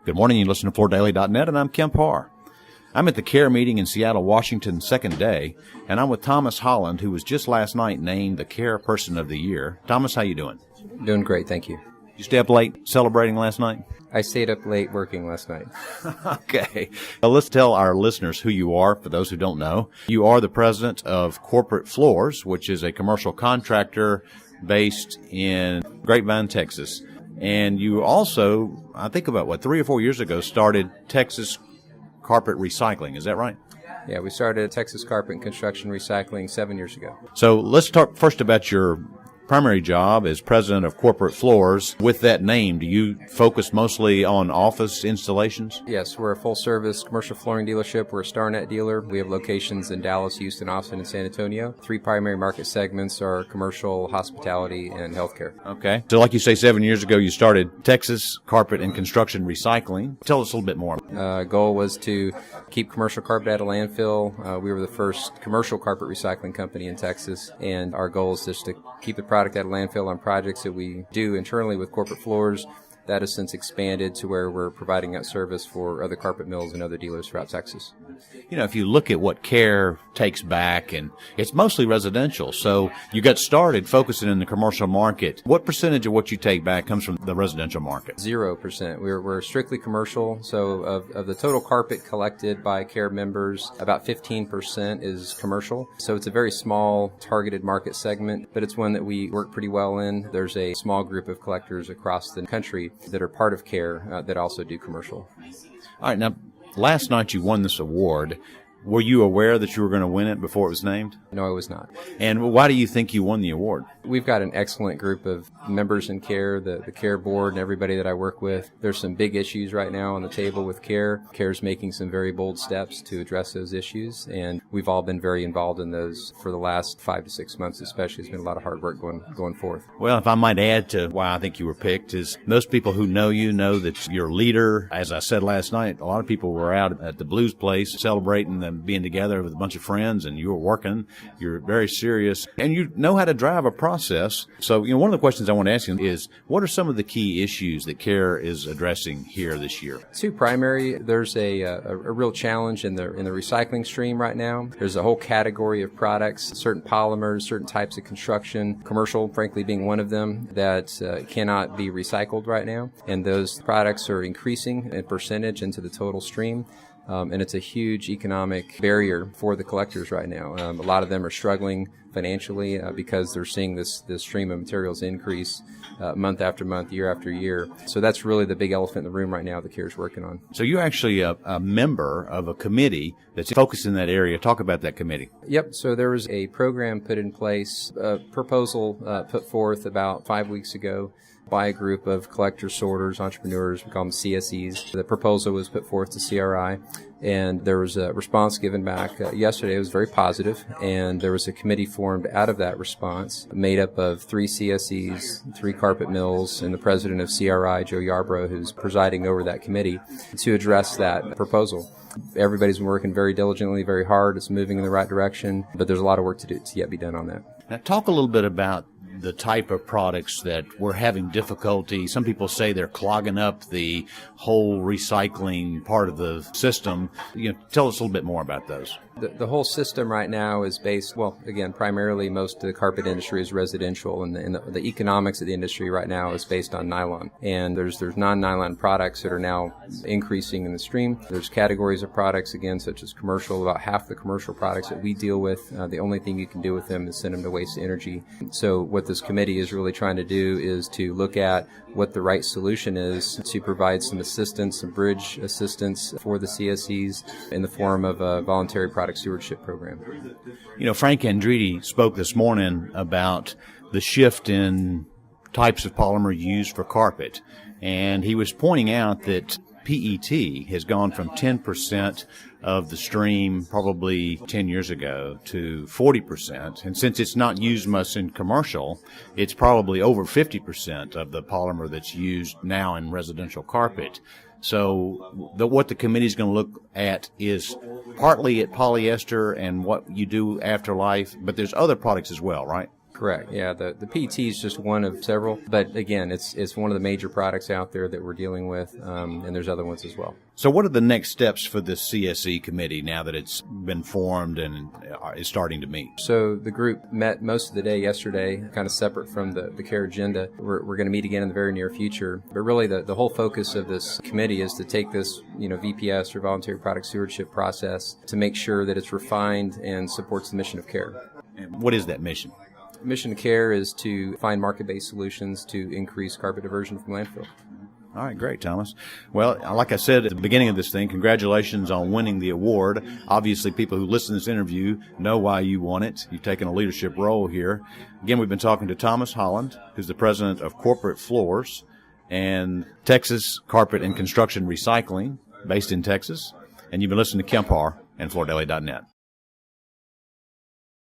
Good morning. You listen to FloorDaily.net, and I'm Kemp Harr. I'm at the CARE meeting in Seattle, Washington, second day, and I'm with Thomas Holland, who was just last night named the CARE Person of the Year. Thomas, how you doing? Doing great, thank you. You stay up late celebrating last night? I stayed up late working last night. Okay. Well, let's tell our listeners who you are, for those who don't know. You are the president of Corporate Floors, which is a commercial contractor based in Grapevine, Texas. And you also, I think about, 3 or 4 years ago, started Texas Carpet Recycling. Is that right? Yeah, we started Texas Carpet and Construction Recycling 7 years ago. So let's talk first about your primary job as president of Corporate Floors. With that name, do you focus mostly on office installations? Yes, we're a full-service commercial flooring dealership. We're a StarNet dealer. We have locations in Dallas, Houston, Austin, and San Antonio. 3 primary market segments are commercial, hospitality, and healthcare. Okay. So like you say, 7 years ago, you started Texas Carpet and Construction Recycling. Tell us a little bit more. Goal was to keep commercial carpet out of landfill. We were the first commercial carpet recycling company in Texas, and our goal is just to keep the product out of landfill on projects that we do internally with Corporate Floors. That has since expanded to where we're providing that service for other carpet mills and other dealers throughout Texas. You know, if you look at what CARE takes back, and it's mostly residential, so you got started focusing in the commercial market. What percentage of what you take back comes from the residential market? 0%. We're strictly commercial, so of the total carpet collected by CARE members, about 15% is commercial. So it's a very small targeted market segment, but it's one that we work pretty well in. There's a small group of collectors across the country that are part of CARE that also do commercial. All right, now, last night you won this award. Were you aware that you were going to win it before it was named? No, I was not. And why do you think you won the award? We've got an excellent group of members in CARE, the CARE board and everybody that I work with. There's some big issues right now on the table with CARE. CARE's making some very bold steps to address those issues, and we've all been very involved in those for the last 5 to 6 months especially. It's been a lot of hard work going forth. Well, if I might add to why I think you were picked, is most people who know you know that you're a leader. As I said last night, a lot of people were out at the Blues Place celebrating and being together with a bunch of friends, and you were working. You're very serious, and you know how to drive a process. So, one of the questions I want to ask you is, what are some of the key issues that CARE is addressing here this year? 2 primary. There's a real challenge in the recycling stream right now. There's a whole category of products, certain polymers, certain types of construction, commercial, frankly, being one of them, that cannot be recycled right now. And those products are increasing in percentage into the total stream. And it's a huge economic barrier for the collectors right now. A lot of them are struggling financially because they're seeing this stream of materials increase month after month, year after year. So that's really the big elephant in the room right now that CARE's working on. So you're actually a member of a committee that's focused in that area. Talk about that committee. Yep. So there was a program put in place, a proposal put forth about 5 weeks ago by a group of collectors, sorters, entrepreneurs. We call them CSEs. The proposal was put forth to CRI, and there was a response given back yesterday. It was very positive, and there was a committee formed out of that response, made up of 3 CSEs, 3 carpet mills, and the president of CRI, Joe Yarbrough, who's presiding over that committee, to address that proposal. Everybody's been working very diligently, very hard. It's moving in the right direction, but there's a lot of work to yet be done on that. Now, talk a little bit about the type of products that we're having difficulty. Some people say they're clogging up the whole recycling part of the system. Tell us a little bit more about those. The whole system right now is based, again, primarily most of the carpet industry is residential, and the economics of the industry right now is based on nylon. And there's non-nylon products that are now increasing in the stream. There's categories of products, again, such as commercial. About half the commercial products that we deal with, the only thing you can do with them is send them to waste energy. So what this committee is really trying to do is to look at what the right solution is to provide some assistance, some bridge assistance for the CSEs in the form of a voluntary product stewardship program. Frank Andretti spoke this morning about the shift in types of polymer used for carpet, and he was pointing out that PET has gone from 10% of the stream probably 10 years ago to 40%. And since it's not used much in commercial, it's probably over 50% of the polymer that's used now in residential carpet. So what the committee is going to look at is partly at polyester and what you do after life, but there's other products as well, right? Correct. Yeah, the PET is just one of several, but again, it's one of the major products out there that we're dealing with, and there's other ones as well. So what are the next steps for this CSE committee now that it's been formed and is starting to meet? So the group met most of the day yesterday, kind of separate from the CARE agenda. We're going to meet again in the very near future. But really the whole focus of this committee is to take this, VPS or voluntary product stewardship process to make sure that it's refined and supports the mission of CARE. And what is that mission? Mission of CARE is to find market-based solutions to increase carpet diversion from landfill. All right, great, Thomas. Well, like I said at the beginning of this thing, congratulations on winning the award. Obviously, people who listen to this interview know why you won it. You've taken a leadership role here. Again, we've been talking to Thomas Holland, who's the president of Corporate Floors and Texas Carpet and Construction Recycling, based in Texas. And you've been listening to Kemp Harr and FloorDaily.net.